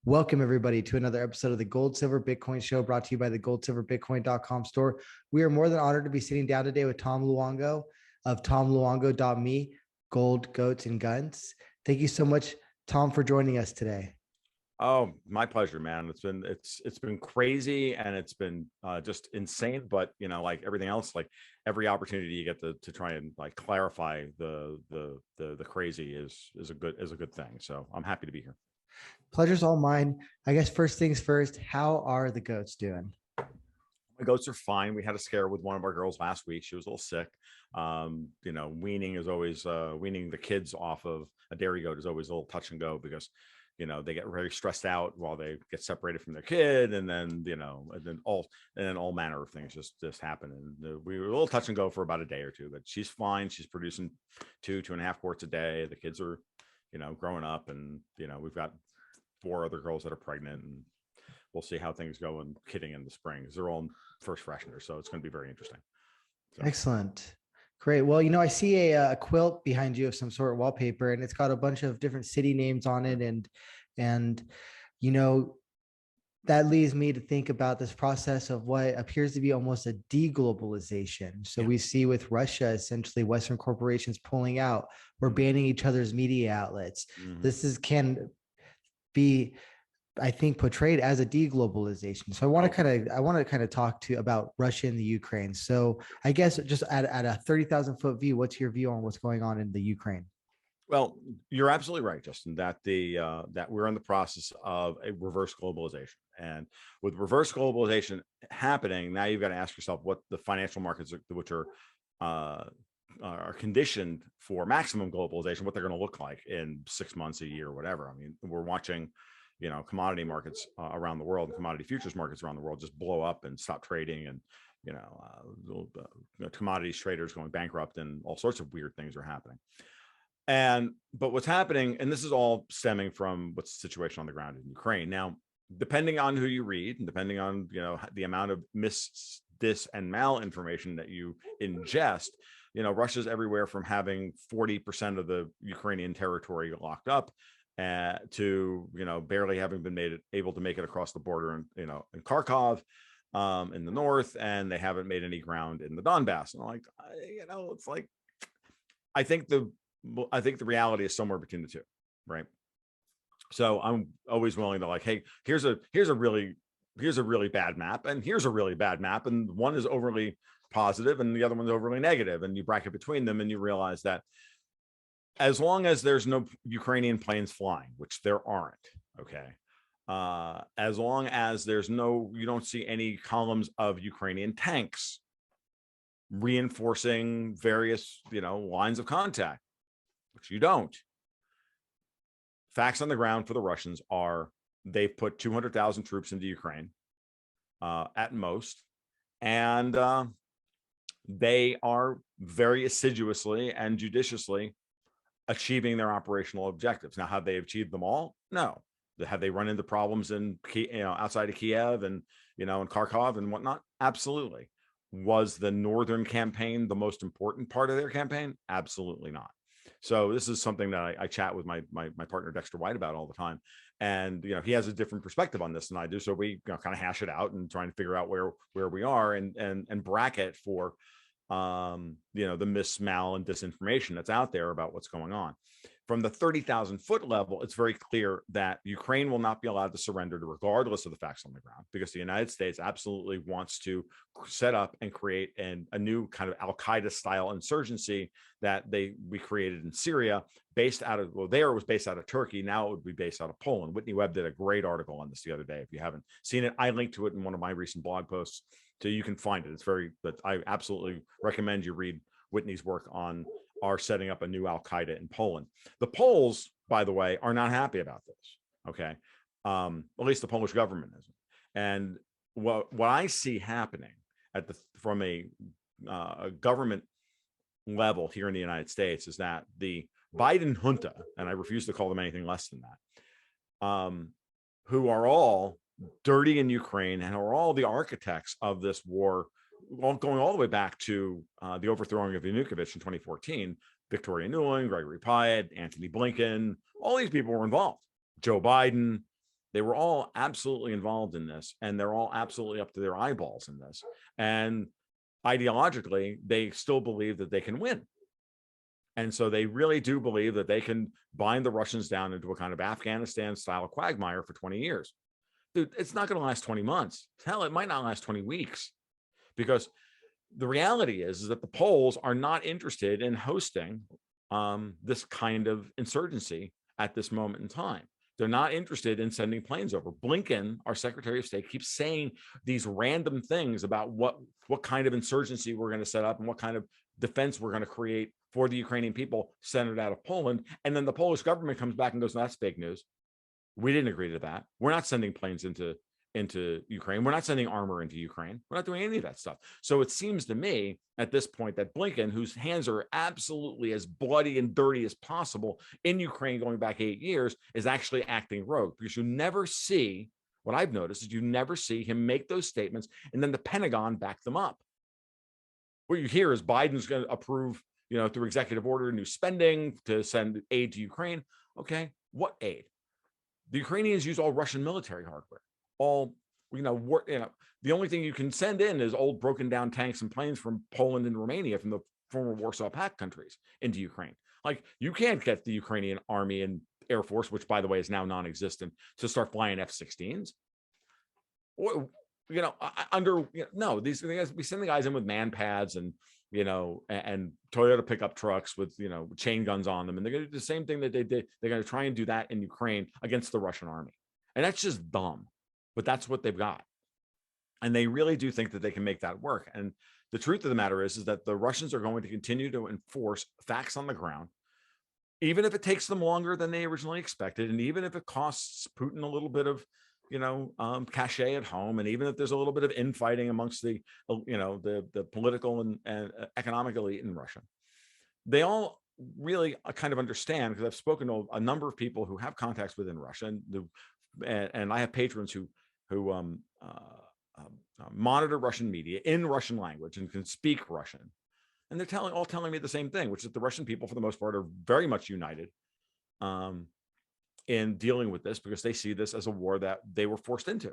Welcome, everybody, to another episode of the Gold Silver Bitcoin Show, brought to you by the GoldSilverBitcoin.com store. We are more than honored to be sitting down today with Tom Luongo of TomLuongo.me, Gold, Goats, and Guns. Thank you so much, Tom, for joining us today. Oh, my pleasure, man. It's been crazy, and it's been just insane. But like everything else, like every opportunity you get to try and like clarify the crazy is a good thing. So I'm happy to be here. Pleasure's all mine. I guess first things first, how are the goats doing? My goats are fine. We had a scare with one of our girls last week. She was a little sick. Weaning is always weaning the kids off of a dairy goat is always a little touch and go because they get very stressed out while they get separated from their kid, and then all manner of things just happen. And we were a little touch and go for about a day or two, but she's fine. She's producing 2.5 quarts a day. The kids are growing up, and we've got 4 other girls that are pregnant, and we'll see how things go in kidding in the spring. They're all first fresheners, so it's going to be very interesting. So. Excellent. Great. Well, I see a quilt behind you of some sort of wallpaper, and it's got a bunch of different city names on it. And that leads me to think about this process of what appears to be almost a deglobalization. So we see with Russia, essentially Western corporations pulling out, we're banning each other's media outlets. This can be, I think, portrayed as a deglobalization. So I want to kind of talk about Russia and the Ukraine. So I guess just at a 30,000 foot view, what's your view on what's going on in the Ukraine? Well, you're absolutely right, Justin, that that we're in the process of a reverse globalization. And with reverse globalization happening, now you've got to ask yourself what the financial markets which are conditioned for maximum globalization, what they're going to look like in 6 months, a year, whatever. I mean, we're watching commodity markets around the world and commodity futures markets around the world just blow up and stop trading, and commodities traders going bankrupt, and all sorts of weird things are happening. But what's happening, and this is all stemming from what's the situation on the ground in Ukraine. Now, depending on who you read, and depending on the amount of dis and malinformation that you ingest, Russia's everywhere from having 40% of the Ukrainian territory locked up to barely having been able to make it across the border in Kharkov in the north, and they haven't made any ground in the Donbass. And it's like I think the reality is somewhere between the two, right? So I'm always willing to hey, here's a really bad map, and here's a really bad map, and one is overly positive and the other one's overly negative, and you bracket between them, and you realize that as long as there's no Ukrainian planes flying, which there aren't, okay, as long as you don't see any columns of Ukrainian tanks reinforcing various lines of contact, which you don't. Facts on the ground for the Russians are they've put 200,000 troops into Ukraine at most, and they are very assiduously and judiciously achieving their operational objectives. Now, have they achieved them all? No. Have they run into problems in outside of Kiev and in Kharkov and whatnot? Absolutely. Was the northern campaign the most important part of their campaign? Absolutely not. So this is something that I chat with my partner Dexter White about all the time, and he has a different perspective on this than I do. So we kind of hash it out and trying to figure out where we are and bracket for the mis-mal and disinformation that's out there about what's going on. From the 30,000 foot level, it's very clear that Ukraine will not be allowed to surrender regardless of the facts on the ground, because the United States absolutely wants to set up and create a new kind of Al-Qaeda style insurgency that we created in Syria, based out of, it was based out of Turkey. Now it would be based out of Poland. Whitney Webb did a great article on this the other day. If you haven't seen it, I linked to it in one of my recent blog posts, so you can find it. But I absolutely recommend you read Whitney's work on are setting up a new Al-Qaeda in Poland. The Poles, by the way, are not happy about this. Okay. At least the Polish government isn't. And what I see happening from a government level here in the United States is that the Biden junta, and I refuse to call them anything less than that, who are all dirty in Ukraine and are all the architects of this war, going all the way back to the overthrowing of Yanukovych in 2014, Victoria Nuland, Gregory Pyatt, Antony Blinken, all these people were involved. Joe Biden, They were all absolutely involved in this, and they're all absolutely up to their eyeballs in this. And ideologically, they still believe that they can win. And so they really do believe that they can bind the Russians down into a kind of Afghanistan-style quagmire for 20 years. Dude, it's not going to last 20 months. Hell, it might not last 20 weeks, because the reality is that the Poles are not interested in hosting this kind of insurgency at this moment in time. They're not interested in sending planes over. Blinken, our Secretary of State, keeps saying these random things about what kind of insurgency we're going to set up and what kind of defense we're going to create for the Ukrainian people centered out of Poland. And then the Polish government comes back and goes, no, that's fake news. We didn't agree to that. We're not sending planes into Ukraine. We're not sending armor into Ukraine. We're not doing any of that stuff. So it seems to me at this point that Blinken, whose hands are absolutely as bloody and dirty as possible in Ukraine going back 8 years, is actually acting rogue, because you never see, what I've noticed is you never see him make those statements and then the Pentagon back them up. What you hear is Biden's going to approve, through executive order, new spending to send aid to Ukraine. Okay, what aid? The Ukrainians use all Russian military hardware. The only thing you can send in is old broken down tanks and planes from Poland and Romania, from the former Warsaw Pact countries, into Ukraine. Like, you can't get the Ukrainian army and air force, which by the way is now non-existent, to start flying F-16s. No, these guys, we send the guys in with man pads and and Toyota pickup trucks with chain guns on them, and they're going to do the same thing that they did. They're going to try and do that in Ukraine against the Russian army, and that's just dumb. But that's what they've got, and they really do think that they can make that work. And the truth of the matter is that the Russians are going to continue to enforce facts on the ground, even if it takes them longer than they originally expected, and even if it costs Putin a little bit of cachet at home, and even if there's a little bit of infighting amongst the political and economic elite in Russia. They all really kind of understand, because I've spoken to a number of people who have contacts within Russia, and I have patrons who monitor Russian media in Russian language and can speak Russian, and they're all telling me the same thing, which is that the Russian people, for the most part, are very much united in dealing with this, because they see this as a war that they were forced into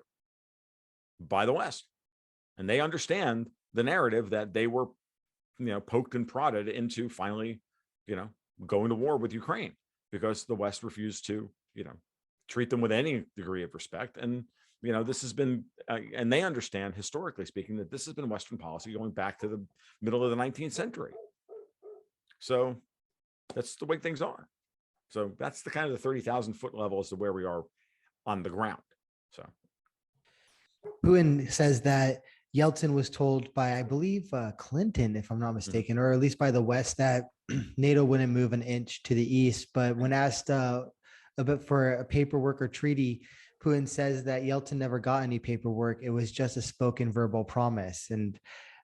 by the West, and they understand the narrative that they were poked and prodded into finally going to war with Ukraine, because the West refused to treat them with any degree of respect. And this has been and they understand, historically speaking, that this has been Western policy going back to the middle of the 19th century. So that's the way things are. So that's the kind of the 30,000 foot level as to where we are on the ground. So Putin says that Yeltsin was told by, I believe, Clinton, if I'm not mistaken, or at least by the West, that NATO wouldn't move an inch to the east. But when asked a bit for a paperwork or treaty, Putin says that Yeltsin never got any paperwork. It was just a spoken verbal promise. And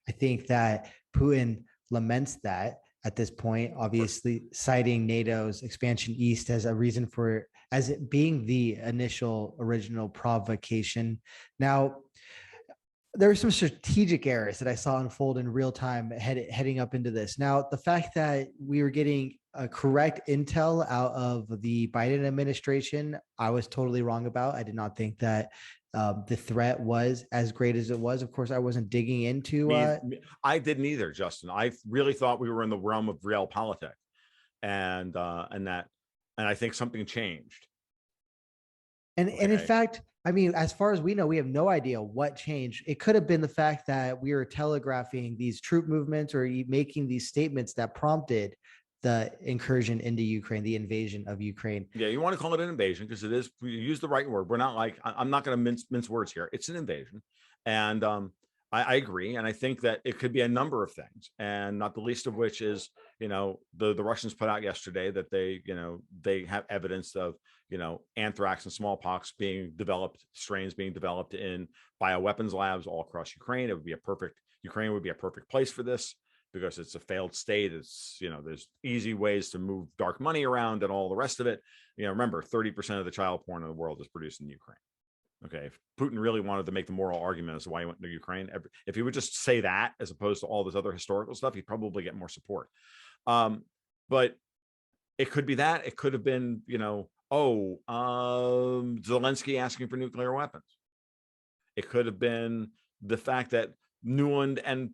I think that Putin laments that at this point, obviously citing NATO's expansion east as a reason for, as it being the original provocation. Now, there were some strategic errors that I saw unfold in real time heading up into this. Now, the fact that we were getting a correct intel out of the Biden administration, I was totally wrong about. I did not think that the threat was as great as it was. Of course, I wasn't digging into. I didn't either, Justin. I really thought we were in the realm of realpolitik, and I think something changed. And in fact, I mean, as far as we know, we have no idea what changed. It could have been the fact that we were telegraphing these troop movements or making these statements that prompted the incursion into Ukraine, the invasion of Ukraine. Yeah, you want to call it an invasion because it is. You use the right word. We're not like, I'm not going to mince words here. It's an invasion, and I agree, and I think that it could be a number of things, and not the least of which is, the Russians put out yesterday that they have evidence of anthrax and smallpox being developed, strains being developed in bioweapons labs all across Ukraine. Ukraine would be a perfect place for this, because it's a failed state. It's, there's easy ways to move dark money around and all the rest of it. Remember, 30% of the child porn in the world is produced in Ukraine. Okay, if Putin really wanted to make the moral argument as to why he went to Ukraine, if he would just say that as opposed to all this other historical stuff, he'd probably get more support. But it could be that. It could have been, Zelensky asking for nuclear weapons. It could have been the fact that Nuland and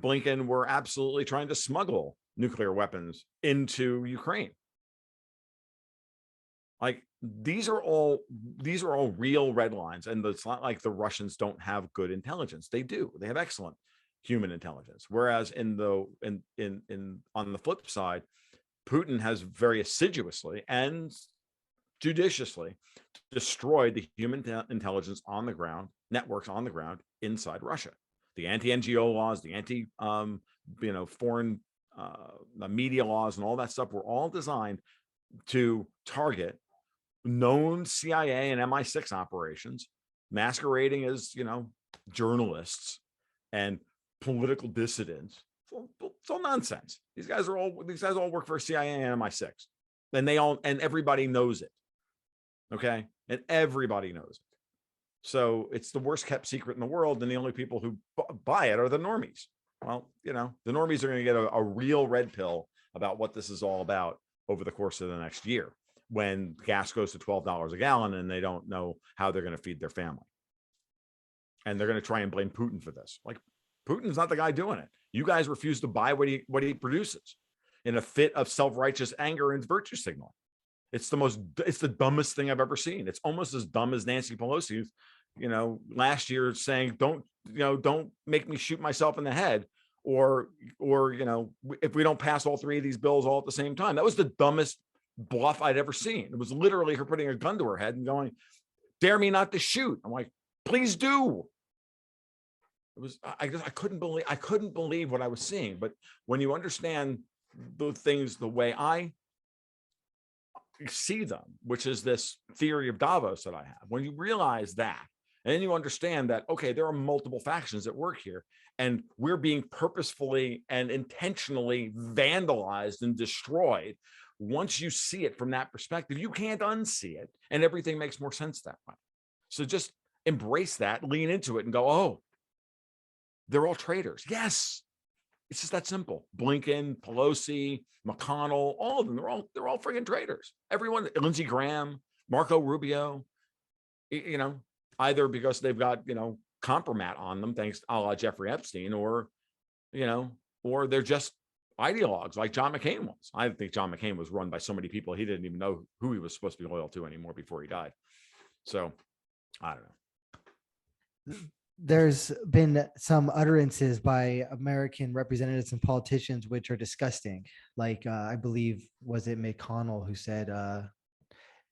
Blinken were absolutely trying to smuggle nuclear weapons into Ukraine. Like these are all real red lines, and it's not like the Russians don't have good intelligence. They do. They have excellent human intelligence. Whereas on the flip side, Putin has very assiduously and judiciously destroyed the human intelligence on the ground, networks on the ground inside Russia. The anti-NGO laws, the foreign media laws, and all that stuff were all designed to target known CIA and MI6 operations, masquerading as journalists and political dissidents. It's all nonsense. These guys all work for CIA and MI6, and everybody knows it. Okay, and everybody knows it. So it's the worst kept secret in the world, and the only people who buy it are the normies. Well, the normies are going to get a real red pill about what this is all about over the course of the next year, when gas goes to $12 a gallon and they don't know how they're going to feed their family. And they're going to try and blame Putin for this. Like, Putin's not the guy doing it. You guys refuse to buy what he produces in a fit of self-righteous anger and virtue signaling. It's the dumbest thing I've ever seen. It's almost as dumb as Nancy Pelosi, last year saying, don't make me shoot myself in the head, or if we don't pass all three of these bills all at the same time. That was the dumbest bluff I'd ever seen. It was literally her putting a gun to her head and going, dare me not to shoot. I'm like, please do. It was, I couldn't believe what I was seeing. But when you understand the things the way I see them, which is this theory of Davos that I have, when you realize that, and then you understand that, okay, there are multiple factions at work here, and we're being purposefully and intentionally vandalized and destroyed. Once you see it from that perspective, you can't unsee it, and everything makes more sense that way. So just embrace that, lean into it, and go, oh, they're all traitors. Yes, it's just that simple. Blinken, Pelosi, McConnell, all of them, they're all friggin' traitors. Everyone, Lindsey Graham, Marco Rubio, either because they've got, compromat on them, thanks a la Jeffrey Epstein, or they're just ideologues like John McCain was. I think John McCain was run by so many people he didn't even know who he was supposed to be loyal to anymore before he died. So I don't know. There's been some utterances by American representatives and politicians which are disgusting. Like I believe, was it McConnell who said,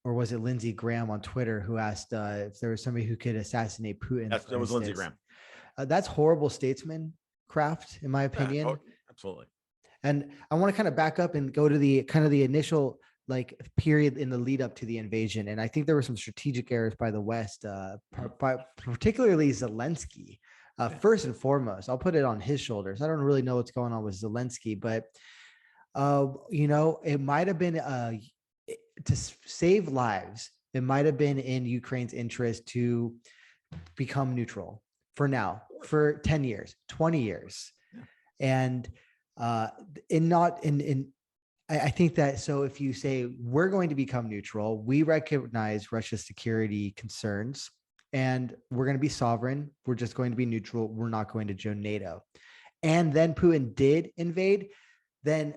or was it Lindsey Graham on Twitter who asked if there was somebody who could assassinate Putin? That was Lindsey Graham. That's horrible statesmancraft, in my opinion. Yeah, absolutely. And I want to kind of back up and go to the initial period in the lead up to the invasion. And I think there were some strategic errors by the West, particularly Zelensky. First and foremost, I'll put it on his shoulders. I don't really know what's going on with Zelensky, but it might have been to save lives. It might have been in Ukraine's interest to become neutral for now, for 10 years, 20 years. And I think that, so if you say we're going to become neutral, we recognize Russia's security concerns and we're going to be sovereign. We're just going to be neutral. We're not going to join NATO. And then Putin did invade. Then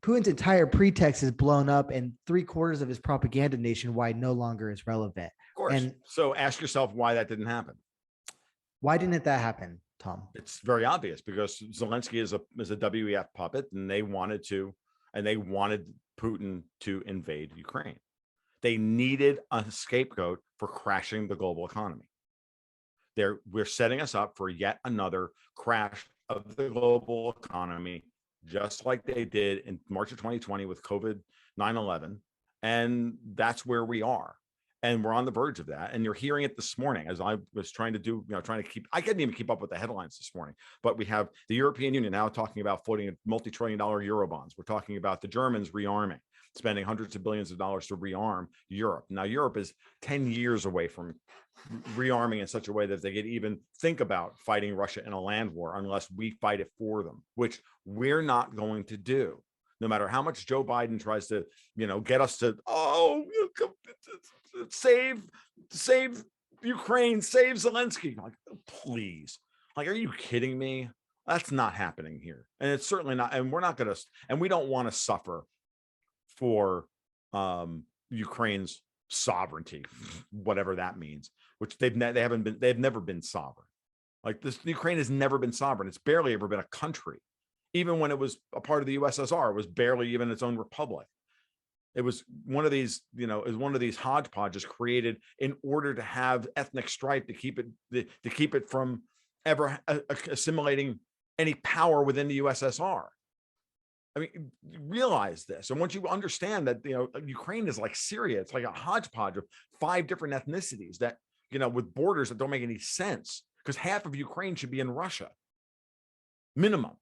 Putin's entire pretext is blown up and 3/4 of his propaganda nationwide no longer is relevant. Of course. And so ask yourself why that didn't happen. Why didn't that happen, Tom? It's very obvious, because Zelensky is a WEF puppet, and they wanted Putin to invade Ukraine. They needed a scapegoat for crashing the global economy. We're setting us up for yet another crash of the global economy, just like they did in March of 2020 with COVID 9/11. And that's where we are. And we're on the verge of that. And you're hearing it this morning, as I was trying to do, I couldn't even keep up with the headlines this morning. But we have the European Union now talking about floating multi-trillion-dollar euro bonds. We're talking about the Germans rearming, spending hundreds of billions of dollars to rearm Europe. Now, Europe is 10 years away from rearming in such a way that they could even think about fighting Russia in a land war unless we fight it for them, which we're not going to do. no matter how much Joe Biden tries to, get us to, save Ukraine, save Zelensky. Like, please. Like, are you kidding me? That's not happening here. And it's certainly not. And we're not going to, and we don't want to suffer for Ukraine's sovereignty, whatever that means, which they've never been sovereign. Like this, Ukraine has never been sovereign. It's barely ever been a country. Even when it was a part of the USSR, it was barely even its own republic. It was one of these, hodgepodges created in order to have ethnic strife to keep it from ever assimilating any power within the USSR. I mean, realize this. And once you understand that, Ukraine is like Syria, it's like a hodgepodge of 5 different ethnicities that, with borders that don't make any sense, because half of Ukraine should be in Russia, minimum.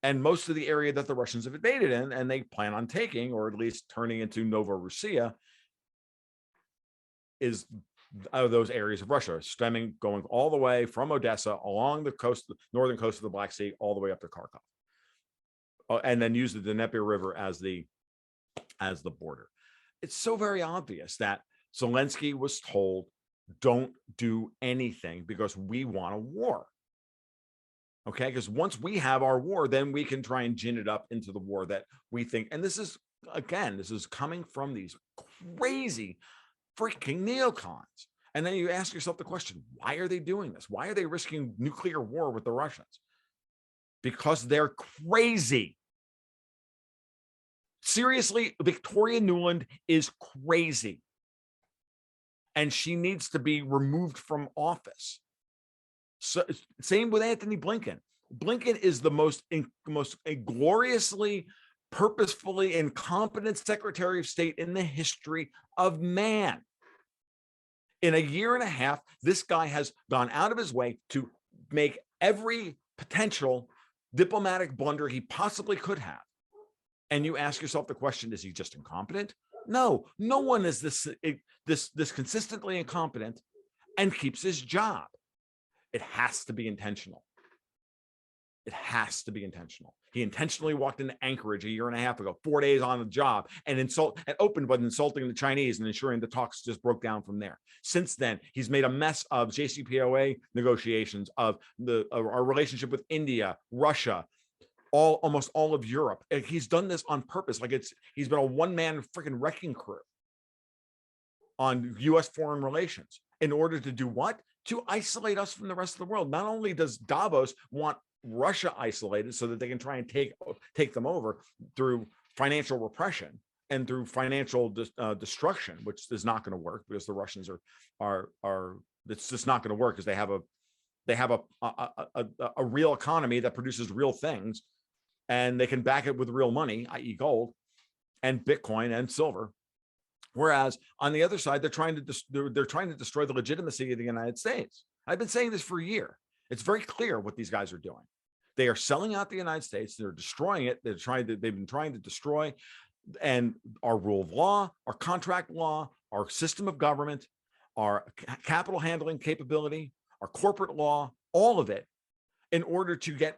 And most of the area that the Russians have invaded in, and they plan on taking, or at least turning into Novorossiya, is out of those areas of Russia, going all the way from Odessa along the coast, northern coast of the Black Sea, all the way up to Kharkov, and then use the Dnieper River as the border. It's so very obvious that Zelensky was told, don't do anything because we want a war. Okay, because once we have our war, then we can try and gin it up into the war that we think. And this is coming from these crazy freaking neocons. And then you ask yourself the question, why are they doing this? Why are they risking nuclear war with the Russians? Because they're crazy. Seriously, Victoria Nuland is crazy. And she needs to be removed from office. So, same with Anthony Blinken. Blinken is the most gloriously, purposefully incompetent Secretary of State in the history of man. In a year and a half, this guy has gone out of his way to make every potential diplomatic blunder he possibly could have. And you ask yourself the question, is he just incompetent? No, no one is this consistently incompetent and keeps his job. It has to be intentional. It has to be intentional. He intentionally walked into Anchorage a year and a half ago, 4 days on the job, and opened by insulting the Chinese and ensuring the talks just broke down from there. Since then, he's made a mess of JCPOA negotiations, of our relationship with India, Russia, almost all of Europe. He's done this on purpose. He's been a one-man freaking wrecking crew on U.S. foreign relations in order to do what? To isolate us from the rest of the world. Not only does Davos want Russia isolated so that they can try and take them over through financial repression and through financial destruction, which is not going to work because the Russians are it's just not going to work because they have a real economy that produces real things, and they can back it with real money, i.e. gold and Bitcoin and silver. Whereas on the other side, they're trying to destroy the legitimacy of the United States. I've been saying this for a year. It's very clear what these guys are doing. They are selling out the United States. They're destroying it. They've been trying to destroy and our rule of law, our contract law, our system of government, our capital handling capability, our corporate law, all of it, in order to get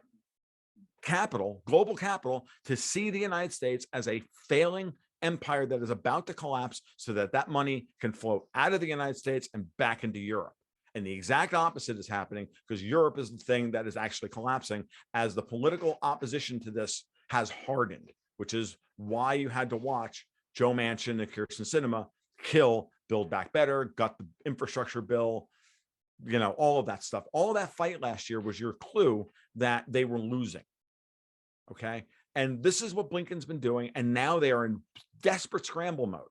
capital, global capital, to see the United States as a failing empire that is about to collapse so that money can flow out of the United States and back into Europe. And the exact opposite is happening because Europe is the thing that is actually collapsing as the political opposition to this has hardened, which is why you had to watch Joe Manchin and Kyrsten Sinema kill Build Back Better, gut the infrastructure bill, all of that stuff. All of that fight last year was your clue that they were losing. Okay. And this is what Blinken's been doing. And now they are in desperate scramble mode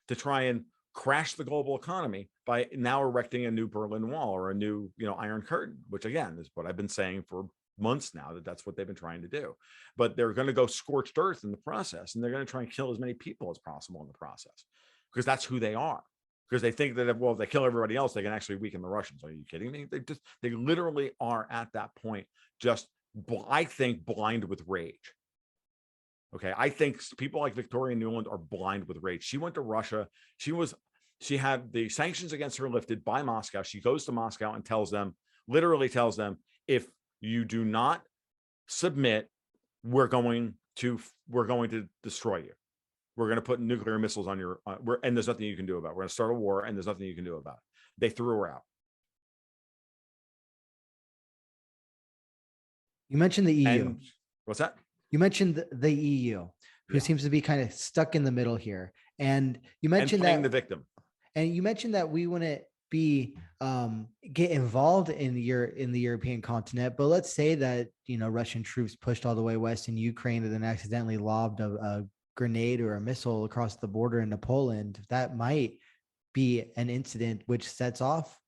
to try and crash the global economy by now erecting a new Berlin Wall or a new, Iron Curtain, which again is what I've been saying for months now, that's what they've been trying to do. But they're going to go scorched earth in the process, and they're going to try and kill as many people as possible in the process because that's who they are. Because they think that if they kill everybody else, they can actually weaken the Russians. Are you kidding me? They literally are at that point, just, I think, blind with rage. Okay, I think people like Victoria Nuland are blind with rage. She went to Russia. She had the sanctions against her lifted by Moscow. She goes to Moscow and literally tells them, if you do not submit, we're going we're going to destroy you. We're going to put nuclear missiles on your, and there's nothing you can do about it. We're going to start a war, and there's nothing you can do about it. They threw her out. You mentioned the EU. And what's that? You mentioned the EU, who seems to be kind of stuck in the middle here. And you mentioned playing the victim. And you mentioned that we wouldn't be get involved in the European continent. But let's say that, you know, Russian troops pushed all the way west in Ukraine and then accidentally lobbed a grenade or a missile across the border into Poland. That might be an incident which sets off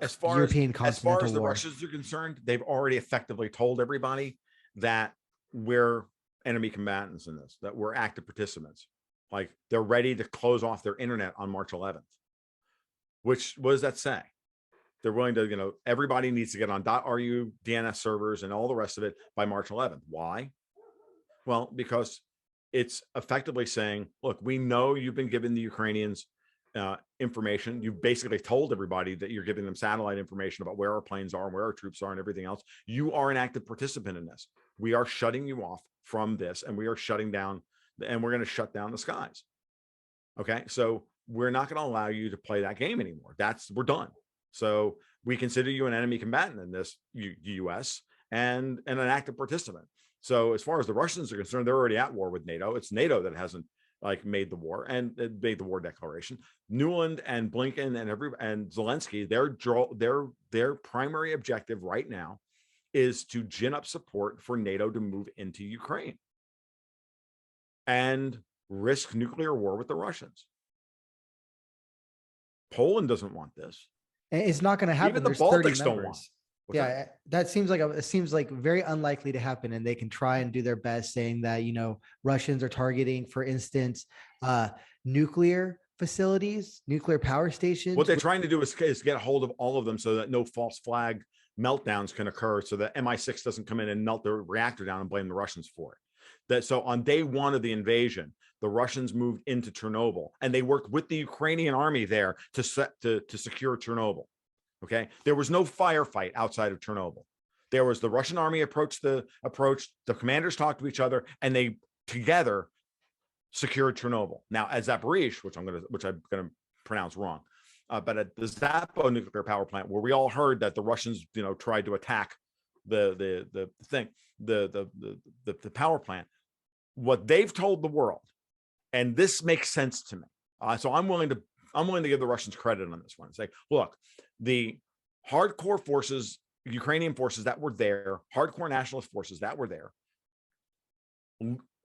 as far as the Russians are concerned, they've already effectively told everybody that we're enemy combatants in this, that we're active participants. Like, they're ready to close off their internet on March 11th. Which, what does that say? They're willing to, you know, everybody needs to get on .ru DNS servers and all the rest of it by March 11th. Why? Well, because it's effectively saying, look, we know you've been giving the Ukrainians information. You've basically told everybody that you're giving them satellite information about where our planes are and where our troops are and everything else. You are an active participant in this. We are shutting you off from this, and we are shutting down, and we're going to shut down the skies. Okay, so we're not going to allow you to play that game anymore. We're done. So we consider you an enemy combatant in this, U.S. and an active participant. So as far as the Russians are concerned, they're already at war with NATO. It's NATO that hasn't made the war and made the war declaration. Nuland and Blinken and Zelensky, their primary objective right now is to gin up support for NATO to move into Ukraine and risk nuclear war with the Russians. Poland doesn't want this. It's not going to happen. Even the Baltics don't want. Yeah, that seems like very unlikely to happen. And they can try and do their best, saying that, you know, Russians are targeting, for instance, nuclear facilities, nuclear power stations. What they're trying to do is get a hold of all of them so that no false flag meltdowns can occur, so that MI6 doesn't come in and melt the reactor down and blame the Russians for it. So on day one of the invasion, the Russians moved into Chernobyl, and they worked with the Ukrainian army there to secure Chernobyl. Okay, there was no firefight outside of Chernobyl. There was the Russian army approached, the commanders talked to each other, and they together secured Chernobyl. Now at Zaporizhzhia, which I'm gonna pronounce wrong, but at the Zapo nuclear power plant, where we all heard that the Russians, you know, tried to attack the power plant, what they've told the world, and this makes sense to me. So I'm willing to give the Russians credit on this one and say, look, the hardcore forces, Ukrainian forces that were there, hardcore nationalist forces that were there,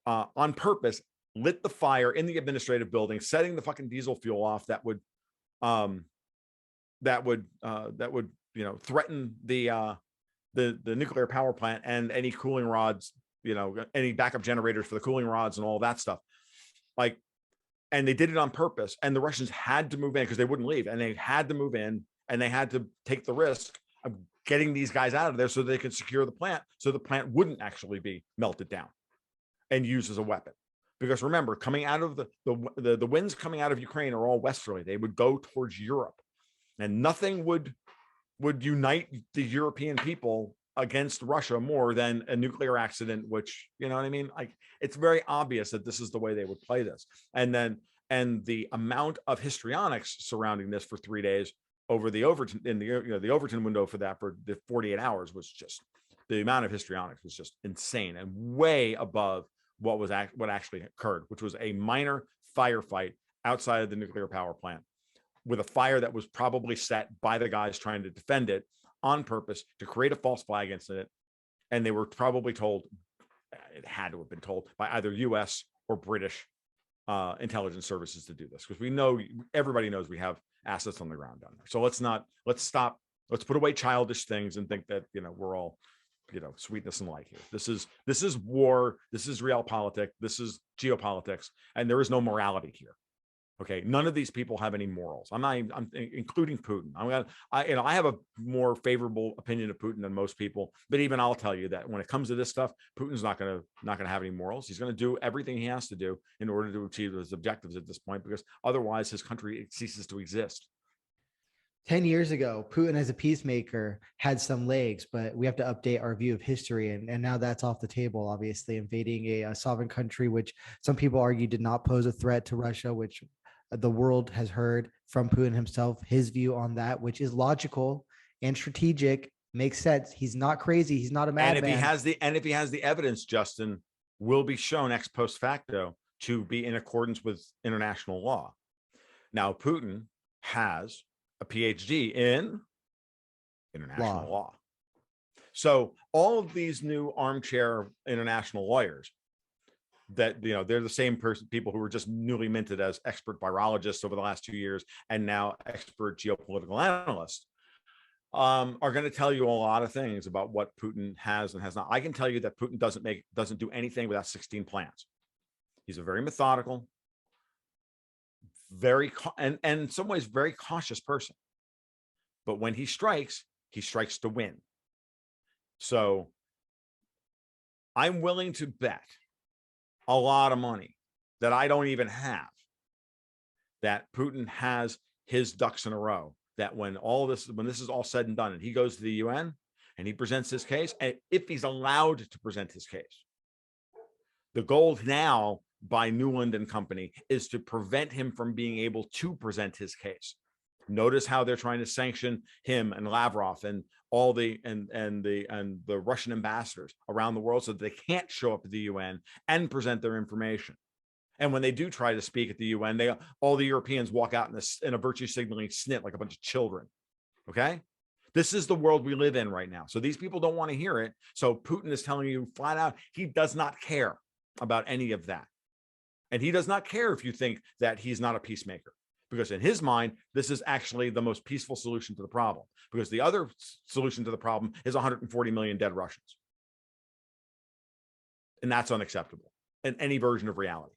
on purpose, lit the fire in the administrative building, setting the fucking diesel fuel off that would you know, threaten the nuclear power plant and any cooling rods, you know, any backup generators for the cooling rods and all that stuff. And they did it on purpose, and the Russians had to move in because they wouldn't leave, and they had to move in, and they had to take the risk of getting these guys out of there so they could secure the plant, so the plant wouldn't actually be melted down and used as a weapon. Because remember, coming out of the winds coming out of Ukraine are all westerly. They would go towards Europe, and nothing would unite the European people against Russia more than a nuclear accident, which, you know what I mean? Like, it's very obvious that this is the way they would play this. And the amount of histrionics surrounding this for 3 days over the Overton, in the Overton window for the 48 hours was just, the amount of histrionics was just insane and way above what actually occurred, which was a minor firefight outside of the nuclear power plant with a fire that was probably set by the guys trying to defend it on purpose to create a false flag incident. And they were probably told, it had to have been told by either US or British intelligence services to do this, because we know, everybody knows we have assets on the ground down there. So let's put away childish things and think that, you know, we're all, you know, sweetness and light here. This is war. This is realpolitik. This is geopolitics, and there is no morality here. Okay, none of these people have any morals. I'm including Putin. I have a more favorable opinion of Putin than most people, but even I'll tell you that when it comes to this stuff, Putin's not going to have any morals. He's going to do everything he has to do in order to achieve his objectives at this point, because otherwise his country ceases to exist. 10 years ago, Putin as a peacemaker had some legs, but we have to update our view of history. And now that's off the table, obviously, invading a sovereign country, which some people argue did not pose a threat to Russia, which the world has heard from Putin himself, his view on that, which is logical and strategic, makes sense. He's not crazy. He's not a madman. And if he has the evidence, Justin, will be shown ex post facto to be in accordance with international law. Now, Putin has a PhD in international law. So all of these new armchair international lawyers that, they're the same people who were just newly minted as expert virologists over the last 2 years and now expert geopolitical analysts, are going to tell you a lot of things about what Putin has and has not. I can tell you that Putin doesn't do anything without 16 plans. He's a very methodical, and in some ways very cautious person. But when he strikes to win. So I'm willing to bet a lot of money that I don't even have that Putin has his ducks in a row, that when this is all said and done and he goes to the UN and he presents his case, and if he's allowed to present his case, the goal now by Newland and company is to prevent him from being able to present his case. Notice how they're trying to sanction him and Lavrov and all the Russian ambassadors around the world so that they can't show up at the UN and present their information. And when they do try to speak at the UN, all the Europeans walk out in a virtue signaling snit like a bunch of children. Okay? This is the world we live in right now. So these people don't want to hear it. So Putin is telling you flat out, he does not care about any of that. And he does not care if you think that he's not a peacemaker, because in his mind, this is actually the most peaceful solution to the problem, because the other solution to the problem is 140 million dead Russians. And that's unacceptable in any version of reality,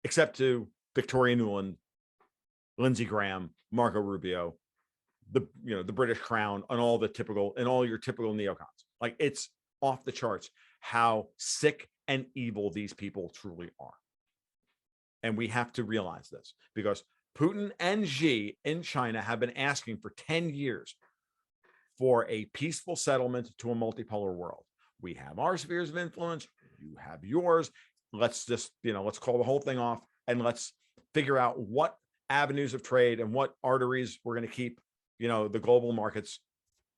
except to Victoria Nuland, Lindsey Graham, Marco Rubio, the British Crown, and all your typical neocons. Like, it's off the charts how sick and evil these people truly are. And we have to realize this, because Putin and Xi in China have been asking for 10 years for a peaceful settlement to a multipolar world. We have our spheres of influence. You have yours. Let's just, let's call the whole thing off and let's figure out what avenues of trade and what arteries we're going to keep, the global markets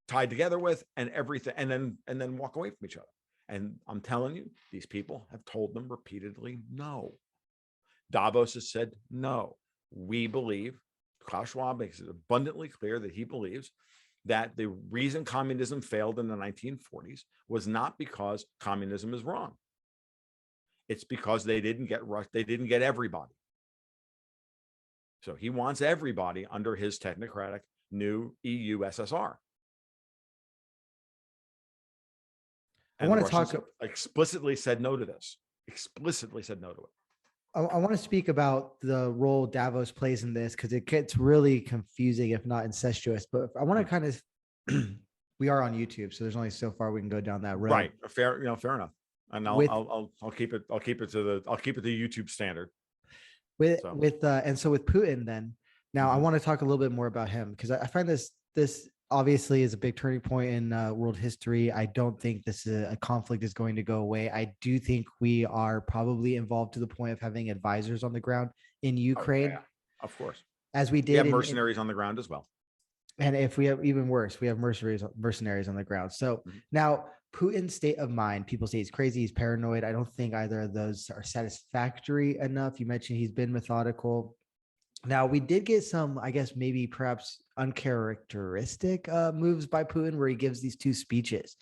tied together with, and everything, and then walk away from each other. And I'm telling you, these people have told them repeatedly, no. Davos has said, no. We believe, Klaus Schwab makes it abundantly clear that he believes that the reason communism failed in the 1940s was not because communism is wrong. It's because they didn't get everybody. So he wants everybody under his technocratic new EU SSR. And I want to talk. Explicitly said no to this. Explicitly said no to it. I want to speak about the role Davos plays in this, because it gets really confusing, if not incestuous. But I want to kind of, we are on YouTube, so there's only so far we can go down that road. Right. Fair enough. And I'll keep it to YouTube standard. With Putin then. Now I want to talk a little bit more about him, because I find this obviously is a big turning point in world history. I don't think this is a conflict is going to go away. I do think we are probably involved to the point of having advisors on the ground in Ukraine. Oh, yeah. Of course. As we did. We have mercenaries on the ground as well. And if we have even worse, we have mercenaries on the ground. So now Putin's state of mind, people say he's crazy, he's paranoid. I don't think either of those are satisfactory enough. You mentioned he's been methodical. Now, we did get some, I guess, maybe perhaps uncharacteristic moves by Putin, where he gives these two speeches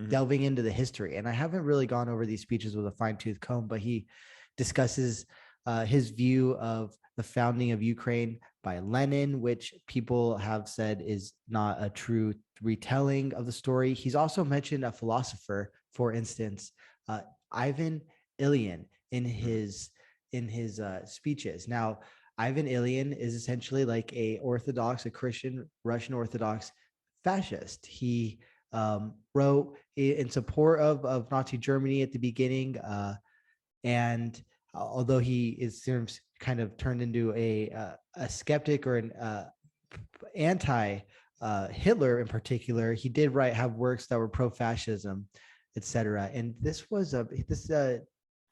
delving into the history. And I haven't really gone over these speeches with a fine-tooth comb, but he discusses his view of the founding of Ukraine by Lenin, which people have said is not a true retelling of the story. He's also mentioned a philosopher, for instance, Ivan Ilyin, in his speeches. Now, Ivan Ilyin is essentially like a Christian Russian Orthodox fascist. He wrote in support of Nazi Germany at the beginning, and although he is kind of turned into a skeptic or anti Hitler in particular, he did have works that were pro-fascism, etc. And this was this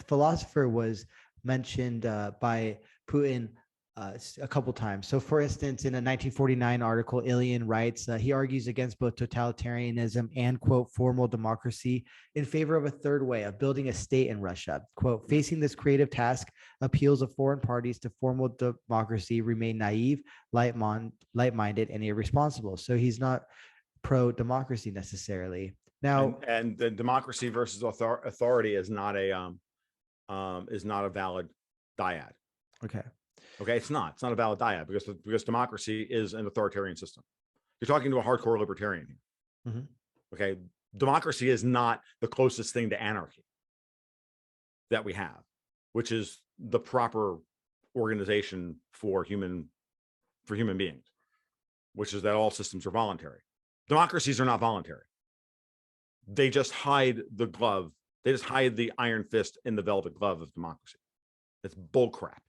philosopher was mentioned by Putin a couple times. So, for instance, in a 1949 article, Ilian writes, he argues against both totalitarianism and, quote, formal democracy in favor of a third way of building a state in Russia. Quote, facing this creative task, appeals of foreign parties to formal democracy remain naive, light-minded, and irresponsible. So he's not pro-democracy necessarily. Now, and the democracy versus authority is not a valid dyad. Okay, it's not a valid dyad because democracy is an authoritarian system. You're talking to a hardcore libertarian here. Mm-hmm. Okay, democracy is not the closest thing to anarchy that we have, which is the proper organization for human beings, which is that all systems are voluntary. Democracies are not voluntary. They just hide the glove. They just hide the iron fist in the velvet glove of democracy. It's bull crap.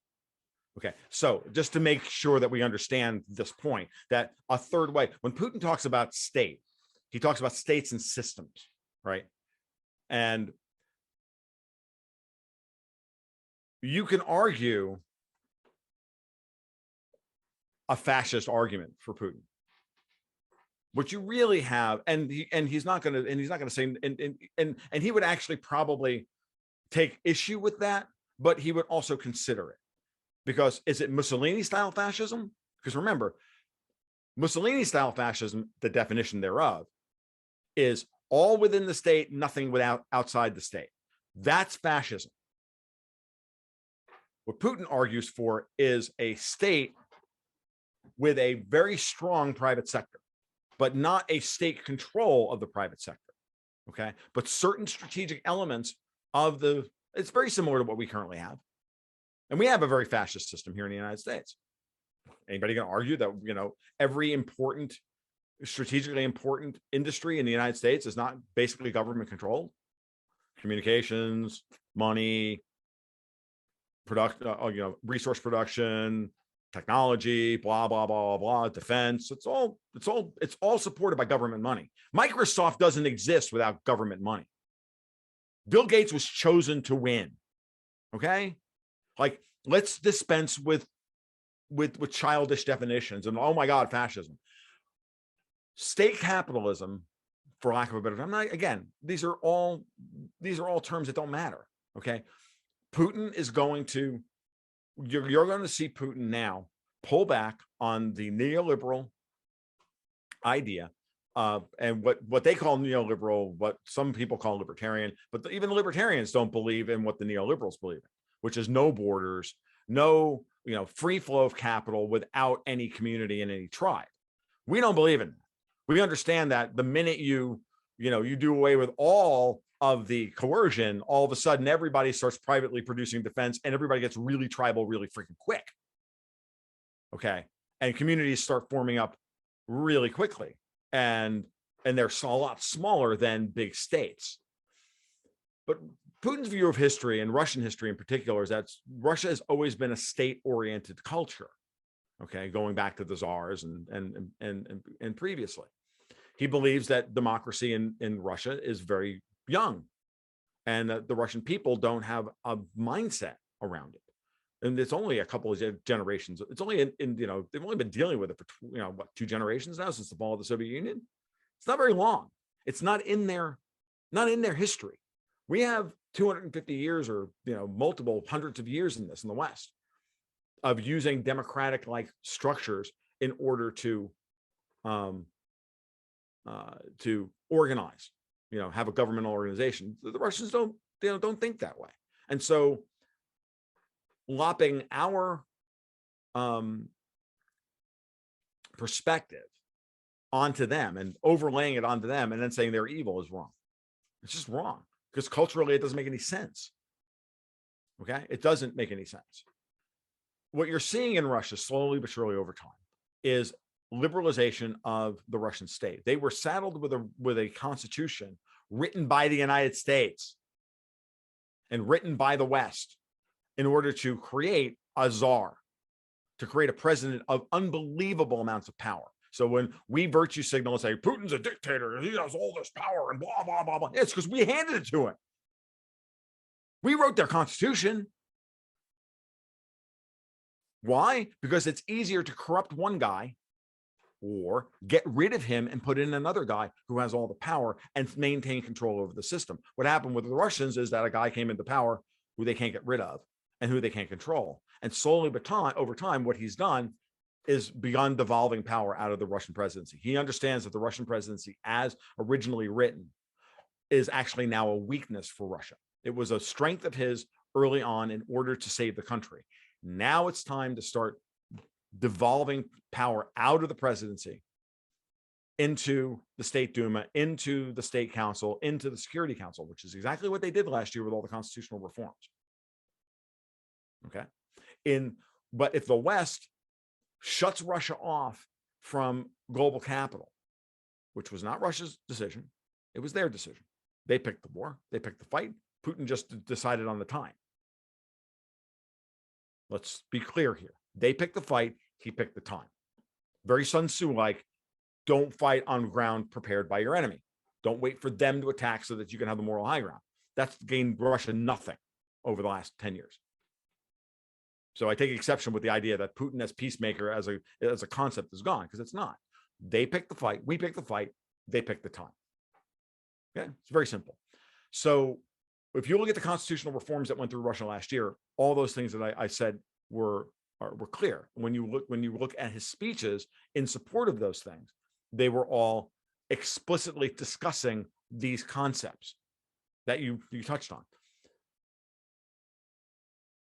Okay, so just to make sure that we understand this point, that a third way, when Putin talks about state, he talks about states and systems, right? And you can argue a fascist argument for Putin. What you really have, and he's not going to say, and he would actually probably take issue with that, but he would also consider it. Because is it Mussolini-style fascism? Because remember, Mussolini-style fascism, the definition thereof, is all within the state, nothing outside the state. That's fascism. What Putin argues for is a state with a very strong private sector, but not a state control of the private sector. Okay, but certain strategic elements of it's very similar to what we currently have. And we have a very fascist system here in the United States. Anybody going to argue that, every strategically important industry in the United States is not basically government controlled? Communications, money, resource production, technology, blah, blah, blah, blah, defense. It's all supported by government money. Microsoft doesn't exist without government money. Bill Gates was chosen to win. Okay? Like, let's dispense with childish definitions and, oh my God, fascism. State capitalism, for lack of a better term. Again, these are all terms that don't matter. Okay, Putin is going to, you're going to see Putin now pull back on the neoliberal idea, and what they call neoliberal, what some people call libertarian, but even the libertarians don't believe in what the neoliberals believe in, which is no borders, no free flow of capital without any community and any tribe. We don't believe in that. We understand that the minute you do away with all of the coercion, all of a sudden everybody starts privately producing defense and everybody gets really tribal really freaking quick. Okay, and communities start forming up really quickly, and they're a lot smaller than big states. But Putin's view of history, and Russian history in particular, is that Russia has always been a state-oriented culture. Okay, going back to the czars and previously, he believes that democracy in Russia is very young, and that the Russian people don't have a mindset around it. And it's only a couple of generations. It's only they've only been dealing with it for 2 generations now, since the fall of the Soviet Union. It's not very long. It's not in their history. We have 250 years or multiple hundreds of years in the West of using democratic-like structures in order to organize, have a governmental organization. The Russians don't think that way, and so lopping our perspective onto them and overlaying it onto them and then saying they're evil is wrong. It's just wrong, because culturally it doesn't make any sense. Okay, it doesn't make any sense. What you're seeing in Russia slowly but surely over time is liberalization of the Russian state. They were saddled with a constitution written by the United States and written by the West in order to create a czar, to create a president of unbelievable amounts of power. So when we virtue signal and say, Putin's a dictator, he has all this power and blah, blah, blah, blah, it's because we handed it to him. We wrote their constitution. Why? Because it's easier to corrupt one guy or get rid of him and put in another guy who has all the power and maintain control over the system. What happened with the Russians is that a guy came into power who they can't get rid of and who they can't control. And slowly but over time, what he's done is begun devolving power out of the Russian presidency. He understands that the Russian presidency, as originally written, is actually now a weakness for Russia. It was a strength of his early on in order to save the country. Now it's time to start devolving power out of the presidency into the State Duma, into the State Council, into the Security Council, which is exactly what they did last year with all the constitutional reforms. Okay. But if the West shuts Russia off from global capital, which was not Russia's decision, it was their decision. They picked the war, they picked the fight. Putin just decided on the time. Let's be clear here. They picked the fight, he picked the time. Very Sun Tzu-like, don't fight on ground prepared by your enemy. Don't wait for them to attack so that you can have the moral high ground. That's gained Russia nothing over the last 10 years. So I take exception with the idea that Putin as peacemaker as a concept is gone, because it's not. They picked the fight, we picked the fight, they picked the time. Okay, it's very simple. So if you look at the constitutional reforms that went through Russia last year, all those things that I said were clear. When you look at his speeches in support of those things, they were all explicitly discussing these concepts that you touched on.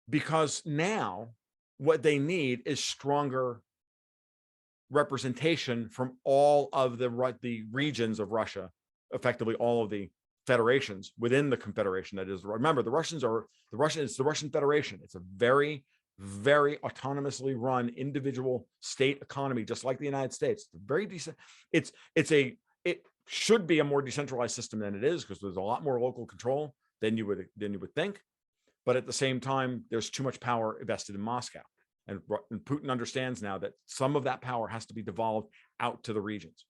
Because now what they need is stronger representation from all of the regions of Russia, effectively all of the federations within the confederation. That is, remember, it's the Russian Federation. It's a very, very autonomously run individual state economy, just like the United States. It's very decent. It should be a more decentralized system than it is, because there's a lot more local control than you would think. But at the same time, there's too much power invested in Moscow. And Putin understands now that some of that power has to be devolved out to the regions.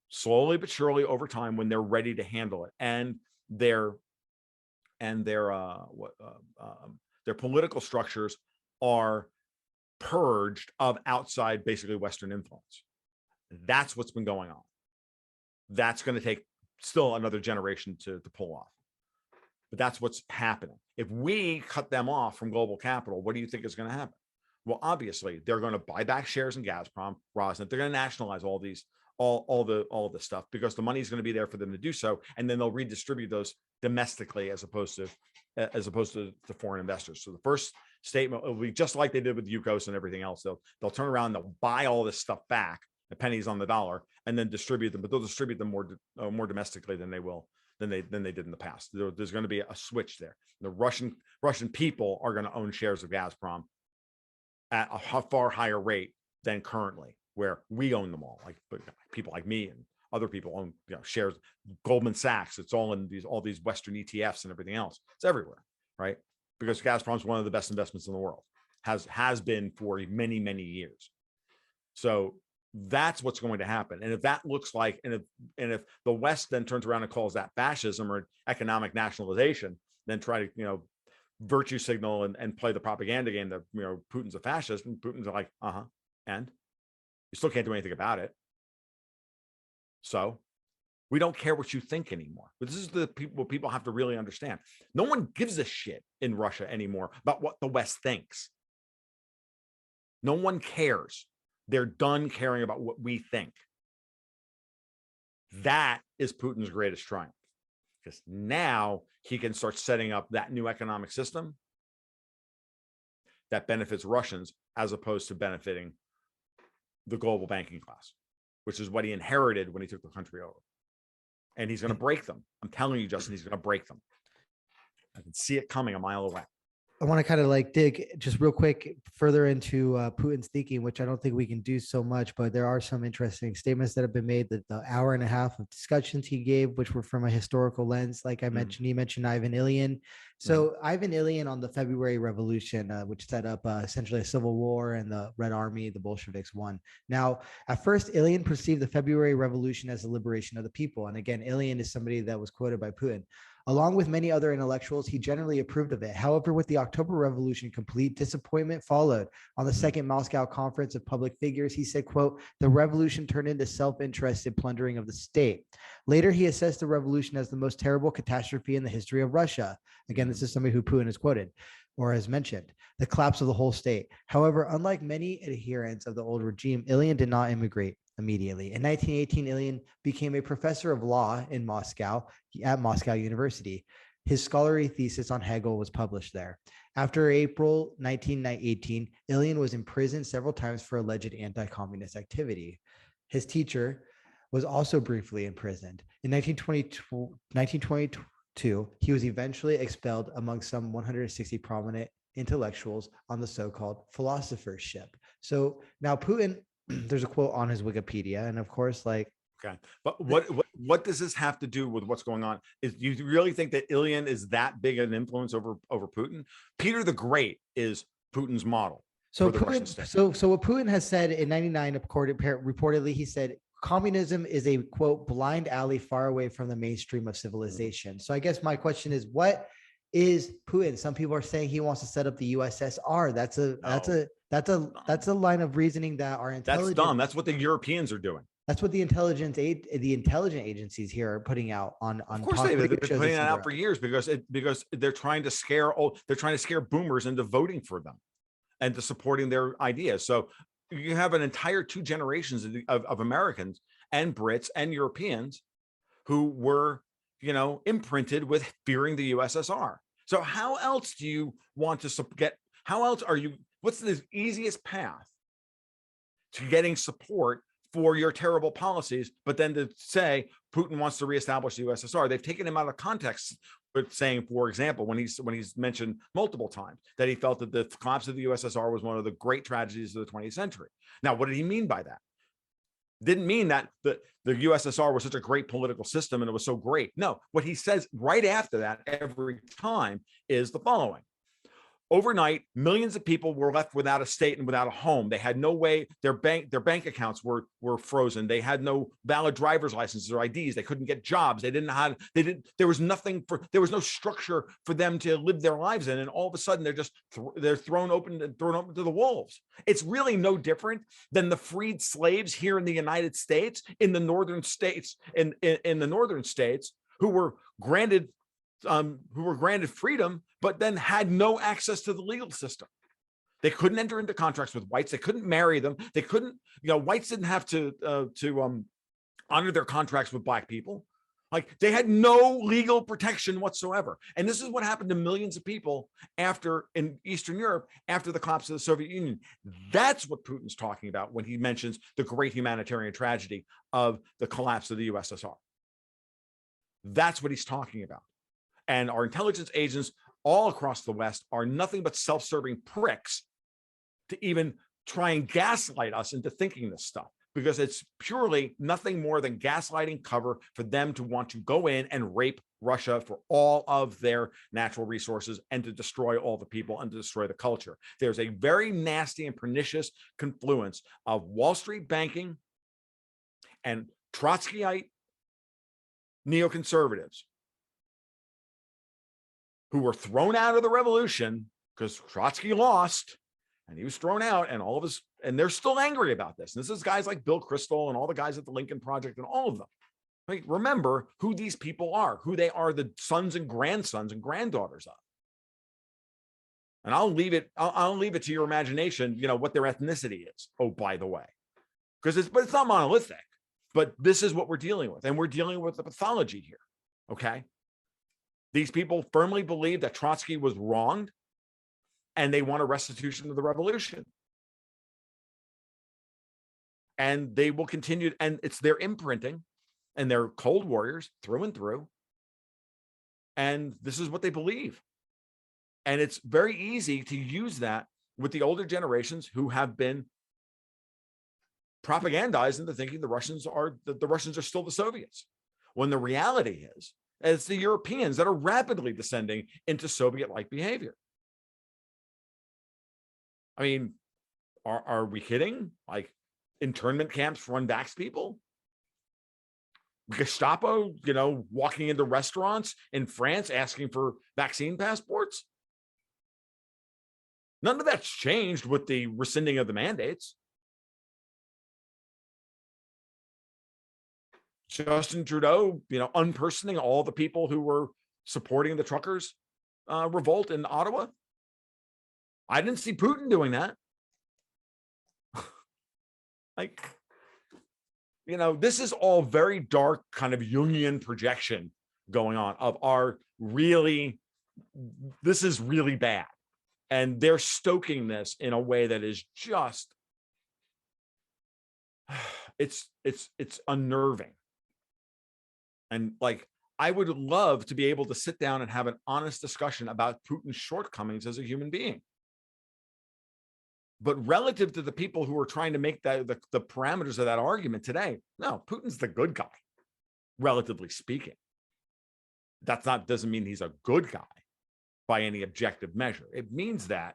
Slowly but surely over time, when they're ready to handle it, and their political structures are purged of outside, basically Western influence. That's what's been going on. That's going to take still another generation to pull off. But that's what's happening. If we cut them off from global capital, what do you think is going to happen? Well, obviously, they're going to buy back shares in Gazprom, Rosneft. They're going to nationalize all of this stuff, because the money is going to be there for them to do so, and then they'll redistribute those domestically as opposed to foreign investors. So the first statement will be just like they did with Yukos and everything else. They'll turn around, they'll buy all this stuff back, the pennies on the dollar, and then distribute them. But they'll distribute them more domestically than they did in the past. There's going to be a switch there. The Russian people are going to own shares of Gazprom at a far higher rate than currently, where we own them all. Like people like me and other people own shares. Goldman Sachs, it's all in all these Western ETFs and everything else. It's everywhere, right? Because Gazprom is one of the best investments in the world, has been for many, many years. So that's what's going to happen. And if that looks like, and if the West then turns around and calls that fascism or economic nationalization, then try to virtue signal and play the propaganda game that Putin's a fascist, and Putin's like, and you still can't do anything about it. So we don't care what you think anymore. But this is what people have to really understand. No one gives a shit in Russia anymore about what the West thinks. No one cares. They're done caring about what we think. That is Putin's greatest triumph, because now he can start setting up that new economic system that benefits Russians as opposed to benefiting the global banking class, which is what he inherited when he took the country over. And he's going to break them. I'm telling you, Justin, he's going to break them. I can see it coming a mile away. I want to kind of like dig just real quick further into Putin's thinking, which I don't think we can do so much, but there are some interesting statements that have been made. That the hour and a half of discussions he gave, which were from a historical lens, like I mentioned, he mentioned Ivan Ilyin. So Ivan Ilyin on the February Revolution, which set up essentially a civil war, and the Red Army, the Bolsheviks won. Now, at first, Ilyin perceived the February Revolution as the liberation of the people. And again, Ilyin is somebody that was quoted by Putin. Along with many other intellectuals, he generally approved of it. However, with the October Revolution, complete disappointment followed. On the second Moscow Conference of Public Figures, he said, quote, "The revolution turned into self-interested plundering of the state." Later, he assessed the revolution as the most terrible catastrophe in the history of Russia. Again, this is somebody who Putin has quoted or has mentioned, the collapse of the whole state. However, unlike many adherents of the old regime, Ilyin did not immigrate immediately. In 1918, Ilyin became a professor of law in Moscow at Moscow University. His scholarly thesis on Hegel was published there. After April 1918, Ilyin was imprisoned several times for alleged anti-communist activity. His teacher was also briefly imprisoned. In 1922, he was eventually expelled among some 160 prominent intellectuals on the so-called philosopher's ship. So now Putin, there's a quote on his Wikipedia, and of course, like, okay, but what does this have to do with what's going on? Is you really think that Ilyin is that big an influence over Putin? Peter the Great is Putin's model. So Putin, so what Putin has said in '99, reportedly, he said communism is a quote blind alley far away from the mainstream of civilization. So I guess my question is, what is Putin? Some people are saying he wants to set up the USSR. That's a line of reasoning that our intelligence. That's dumb. That's what the Europeans are doing. That's what the intelligent agencies here are putting out on. Of course, they've been putting it out for years because they're trying to scare boomers into voting for them and to supporting their ideas. So you have an entire 2 generations of Americans and Brits and Europeans who were, imprinted with fearing the USSR. So how else do you want to get? How else are you? What's the easiest path to getting support for your terrible policies, but then to say Putin wants to reestablish the USSR? They've taken him out of context, but saying, for example, when he's mentioned multiple times that he felt that the collapse of the USSR was one of the great tragedies of the 20th century. Now, what did he mean by that? Didn't mean that the USSR was such a great political system and it was so great. No, what he says right after that every time is the following. Overnight, millions of people were left without a state and without a home. They had no way, their bank accounts were frozen. They had no valid driver's licenses or IDs. They couldn't get jobs. There was no structure for them to live their lives in. And all of a sudden they're thrown open to the wolves. It's really no different than the freed slaves here in the United States, in the northern states, in the northern states who were granted freedom, but then had no access to the legal system. They couldn't enter into contracts with whites. They couldn't marry them. They couldn't, whites didn't have to honor their contracts with black people. Like, they had no legal protection whatsoever. And this is what happened to millions of people in Eastern Europe after the collapse of the Soviet Union. That's what Putin's talking about when he mentions the great humanitarian tragedy of the collapse of the USSR. That's what he's talking about. And our intelligence agents all across the West are nothing but self-serving pricks to even try and gaslight us into thinking this stuff, because it's purely nothing more than gaslighting cover for them to want to go in and rape Russia for all of their natural resources and to destroy all the people and to destroy the culture. There's a very nasty and pernicious confluence of Wall Street banking and Trotskyite neoconservatives who were thrown out of the revolution because Trotsky lost and he was thrown out, and they're still angry about this. And this is guys like Bill Kristol and all the guys at the Lincoln Project and all of them. Like, remember who these people are, who they are, the sons and grandsons and granddaughters of. And I'll leave it to your imagination, what their ethnicity is. Oh, by the way, but it's not monolithic, but this is what we're dealing with. And we're dealing with the pathology here. Okay. These people firmly believe that Trotsky was wronged and they want a restitution of the revolution. And they will continue, and it's their imprinting, and they're cold warriors through and through. And this is what they believe. And it's very easy to use that with the older generations who have been propagandized into thinking the Russians are still the Soviets, when the reality is it's the Europeans that are rapidly descending into Soviet-like behavior. I mean, are we kidding? Like internment camps for unvaxxed people? Gestapo, walking into restaurants in France asking for vaccine passports? None of that's changed with the rescinding of the mandates. Justin Trudeau, unpersoning all the people who were supporting the truckers' revolt in Ottawa. I didn't see Putin doing that. Like, this is all very dark kind of Jungian projection going on of this is really bad. And they're stoking this in a way that is just, it's unnerving. And like, I would love to be able to sit down and have an honest discussion about Putin's shortcomings as a human being. But relative to the people who are trying to make the parameters of that argument today, no, Putin's the good guy, relatively speaking. Doesn't mean he's a good guy by any objective measure. It means that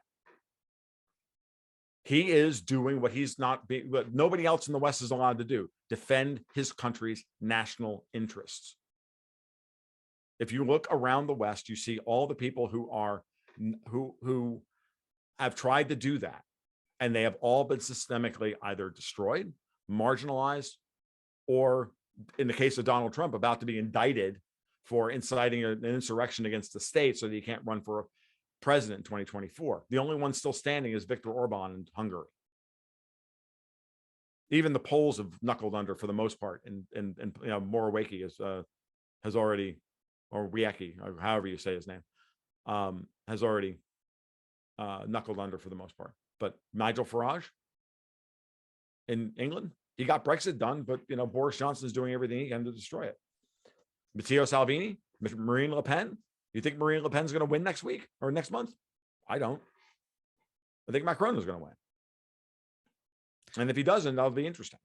he is doing what what nobody else in the West is allowed to do: defend his country's national interests. If you look around the West, you see all the people who have tried to do that, and they have all been systemically either destroyed, marginalized, or in the case of Donald Trump, about to be indicted for inciting an insurrection against the state so that he can't run for president in 2024. The only one still standing is Viktor Orban in Hungary. Even the Poles have knuckled under for the most part, and Morawiecki has already, or Wiecki, or however you say his name, has already knuckled under for the most part. But Nigel Farage in England, he got Brexit done, but Boris Johnson is doing everything he can to destroy it. Matteo Salvini, Marine Le Pen. You think Marine Le Pen's going to win next week or next month? I don't. I think Macron is going to win. And if he doesn't, that'll be interesting.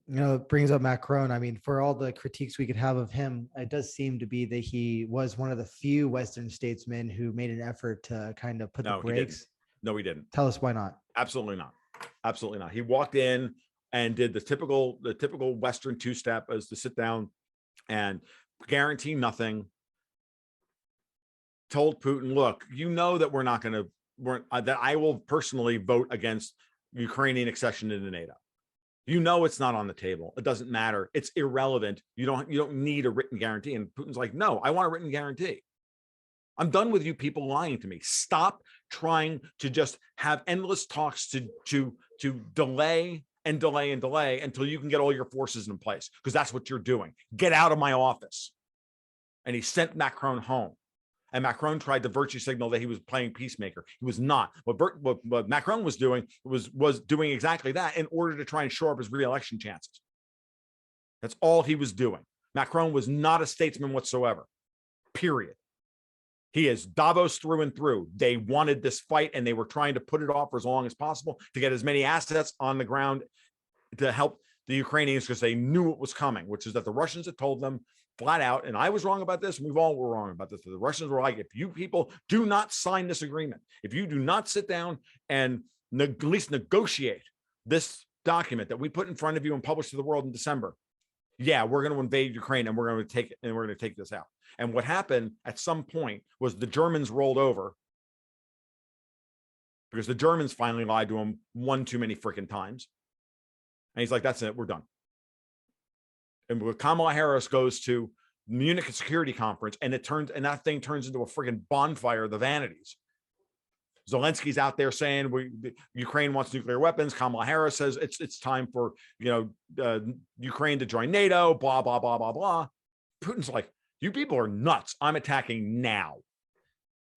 It brings up Macron. I mean, for all the critiques we could have of him, it does seem to be that he was one of the few Western statesmen who made an effort to kind of put the brakes. No, he didn't. Tell us why not. Absolutely not. Absolutely not. He walked in and did the typical Western two-step, as to sit down and guarantee nothing. Told Putin, look, that we're not going to, that I will personally vote against Ukrainian accession into NATO. It's not on the table. It doesn't matter. It's irrelevant. You don't need a written guarantee. And Putin's like, no, I want a written guarantee. I'm done with you people lying to me. Stop trying to just have endless talks to delay and delay and delay until you can get all your forces in place, because that's what you're doing. Get out of my office. And he sent Macron home. And Macron tried to virtue signal that he was playing peacemaker. He was not. What Macron was doing was doing exactly that in order to try and shore up his re-election chances. That's all he was doing. Macron was not a statesman whatsoever, period. He is Davos through and through. They wanted this fight, and they were trying to put it off for as long as possible to get as many assets on the ground to help the Ukrainians, because they knew it was coming, which is that the Russians had told them flat out, and I was wrong about this, and we've all were wrong about this. The Russians were like, if you people do not sign this agreement, if you do not sit down and at least negotiate this document that we put in front of you and publish to the world in December, we're going to invade Ukraine, and we're going to take this out. And what happened at some point was the Germans rolled over, because the Germans finally lied to him one too many freaking times. And he's like, that's it, we're done. And when Kamala Harris goes to Munich Security Conference, and that thing turns into a freaking bonfire of the vanities. Zelensky's out there saying Ukraine wants nuclear weapons. Kamala Harris says it's time for Ukraine to join NATO. Blah blah blah blah blah. Putin's like, you people are nuts. I'm attacking now.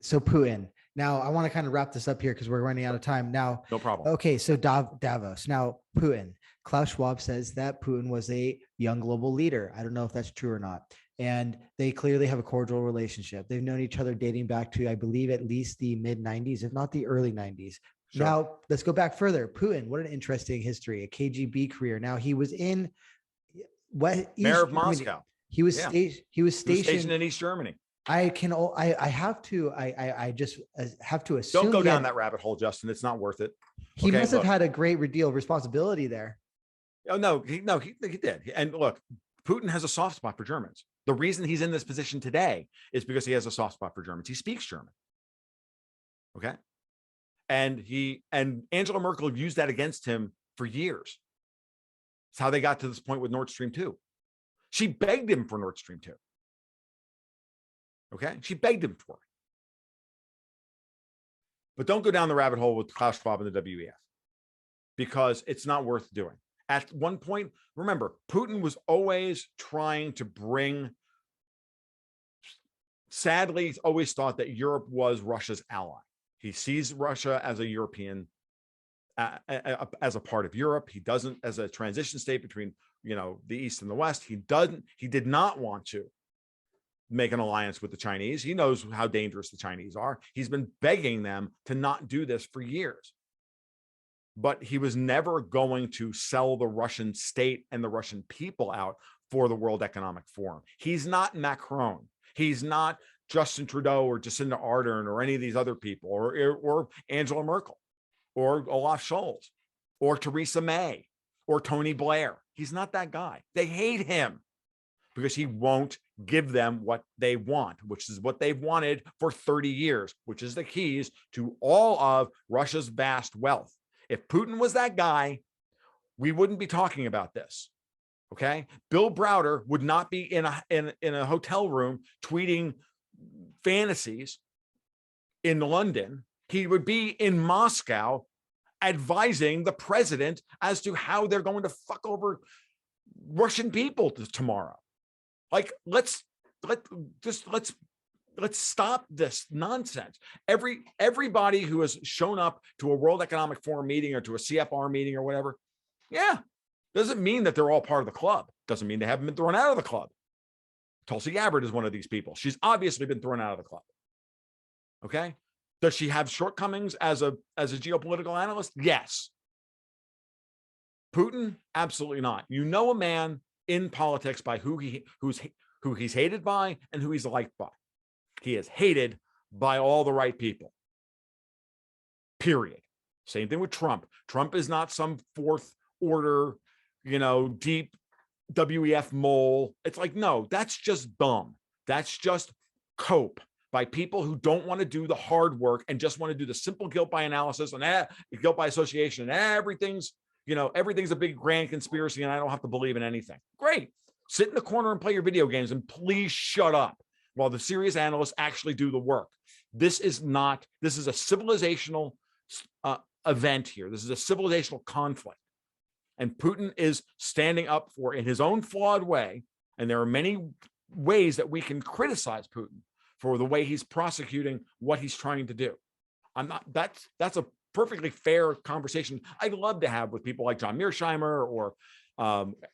So Putin. Now I want to kind of wrap this up here because we're running out of time now. No problem. Okay, so Davos. Now Putin. Klaus Schwab says that Putin was a young global leader. I don't know if that's true or not. And they clearly have a cordial relationship. They've known each other dating back to, I believe, at least the mid 90s, if not the early 90s. Sure. Now, let's go back further. Putin, what an interesting history, a KGB career. Now, he was in Mayor of Moscow. He was stationed in East Germany. I have to assume. Don't go down that rabbit hole, Justin. It's not worth it. He must have had a great deal of responsibility there. Oh, no, he did. And look, Putin has a soft spot for Germans. The reason he's in this position today is because he has a soft spot for Germans. He speaks German. Okay. And Angela Merkel used that against him for years. It's how they got to this point with Nord Stream 2. She begged him for Nord Stream 2. Okay. She begged him for it. But don't go down the rabbit hole with Klaus Schwab and the WEF, because it's not worth doing. At one point, remember, Putin was always trying to bring, sadly, he's always thought that Europe was Russia's ally. He sees Russia as a European, as a part of Europe. He doesn't as a transition state between, the East and the West. He did not want to make an alliance with the Chinese. He knows how dangerous the Chinese are. He's been begging them to not do this for years. But he was never going to sell the Russian state and the Russian people out for the World Economic Forum. He's not Macron. He's not Justin Trudeau or Jacinda Ardern or any of these other people, or Angela Merkel or Olaf Scholz or Theresa May or Tony Blair. He's not that guy. They hate him because he won't give them what they want, which is what they've wanted for 30 years, which is the keys to all of Russia's vast wealth. If Putin was that guy, we wouldn't be talking about this. Okay. Bill Browder would not be in a hotel room tweeting fantasies in London. He would be in Moscow advising the president as to how they're going to fuck over Russian people tomorrow. Like, let's stop this nonsense. Everybody who has shown up to a World Economic Forum meeting or to a CFR meeting or whatever, doesn't mean that they're all part of the club. Doesn't mean they haven't been thrown out of the club. Tulsi Gabbard is one of these people. She's obviously been thrown out of the club. Okay. Does she have shortcomings as a geopolitical analyst? Yes. Putin, absolutely not. You know a man in politics by who he's hated by and who he's liked by. He is hated by all the right people. Period. Same thing with Trump. Trump is not some fourth order, deep WEF mole. It's like, no, that's just dumb. That's just cope by people who don't want to do the hard work and just want to do the simple guilt by analysis and guilt by association, and everything's a big grand conspiracy and I don't have to believe in anything. Great. Sit in the corner and play your video games and please shut up while the serious analysts actually do the work. This is a civilizational event here. This is a civilizational conflict. And Putin is standing up for, in his own flawed way, and there are many ways that we can criticize Putin for the way he's prosecuting what he's trying to do. That's a perfectly fair conversation I'd love to have with people like John Mearsheimer or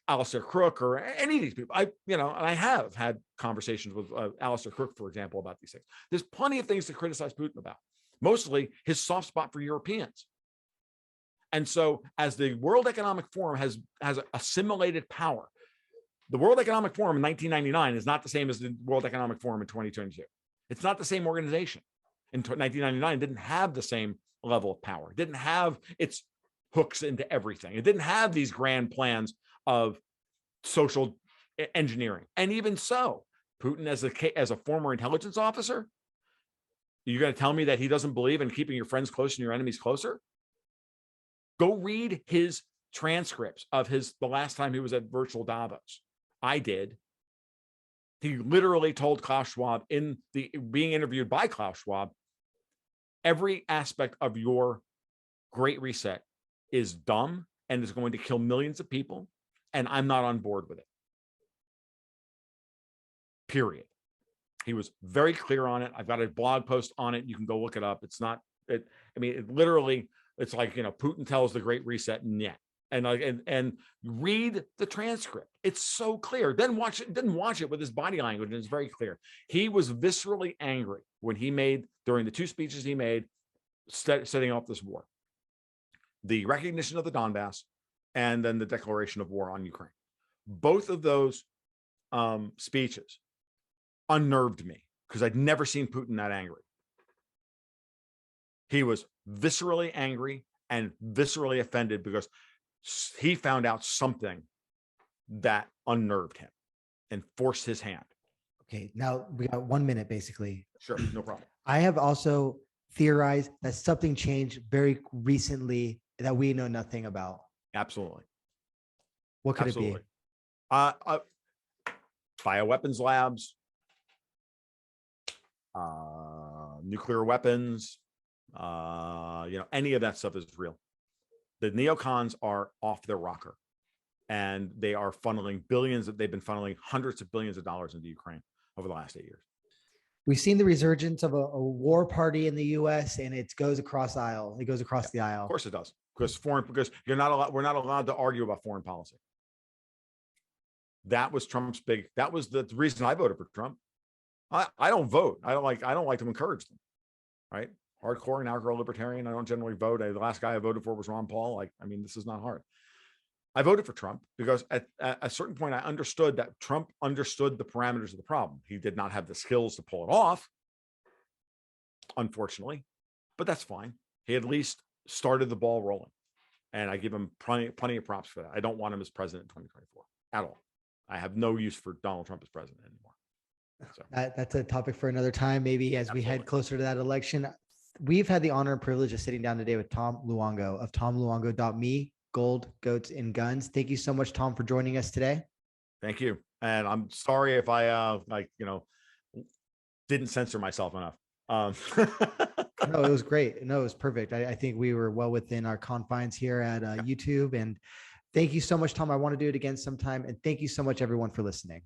Alistair Crook or any of these people. And I have had conversations with Alistair Crook, for example, about these things. There's plenty of things to criticize Putin about, mostly his soft spot for Europeans. And so as the World Economic Forum has assimilated power, the World Economic Forum in 1999 is not the same as the World Economic Forum in 2022. It's not the same organization. In 1999, it didn't have the same level of power. It didn't have its hooks into everything. It didn't have these grand plans of social engineering. And even so, Putin, as a former intelligence officer, you're going to tell me that he doesn't believe in keeping your friends close and your enemies closer? Go read his transcripts of the last time he was at virtual Davos. I did. He literally told Klaus Schwab being interviewed by Klaus Schwab, every aspect of your Great Reset is dumb and is going to kill millions of people, and I'm not on board with it. Period. He was very clear on it. I've got a blog post on it. You can go look it up. It's like, Putin tells the Great Reset, yeah. and read the transcript. It's so clear. Then watch it with his body language, and it's very clear. He was viscerally angry when he made, during the 2 speeches he made, setting off this war, the recognition of the Donbass, and then the declaration of war on Ukraine. Both of those speeches unnerved me because I'd never seen Putin that angry. He was viscerally angry and viscerally offended because he found out something that unnerved him and forced his hand. Okay, now we got 1 minute basically. Sure, no problem. I have also theorized that something changed very recently that we know nothing about. Absolutely. What could Absolutely. it be? Bioweapons labs, nuclear weapons, any of that stuff is real. The neocons are off their rocker, and they are funneling billions. They've been funneling hundreds of billions of dollars into Ukraine over the last 8 years. We've seen the resurgence of a war party in the U.S. and it goes across the aisle. It goes across the aisle. Of course it does, because we're not allowed to argue about foreign policy. That was Trump's big. That was the reason I voted for Trump. I don't vote. I don't like to encourage them, right? Hardcore Anarcho-Libertarian. I don't generally vote. The last guy I voted for was Ron Paul. This is not hard. I voted for Trump because at a certain point I understood that Trump understood the parameters of the problem. He did not have the skills to pull it off, unfortunately, but that's fine. He at least started the ball rolling, and I give him plenty of props for that. I don't want him as president in 2024 at all. I have no use for Donald Trump as president anymore. So that's a topic for another time, maybe as we head closer to that election. We've had the honor and privilege of sitting down today with Tom Luongo of tomluongo.me, Gold, Goats, and Guns. Thank you so much, Tom, for joining us today. Thank you. And I'm sorry if I didn't censor myself enough. No, it was great. No, it was perfect. I think we were well within our confines here at YouTube. And thank you so much, Tom. I want to do it again sometime. And thank you so much, everyone, for listening.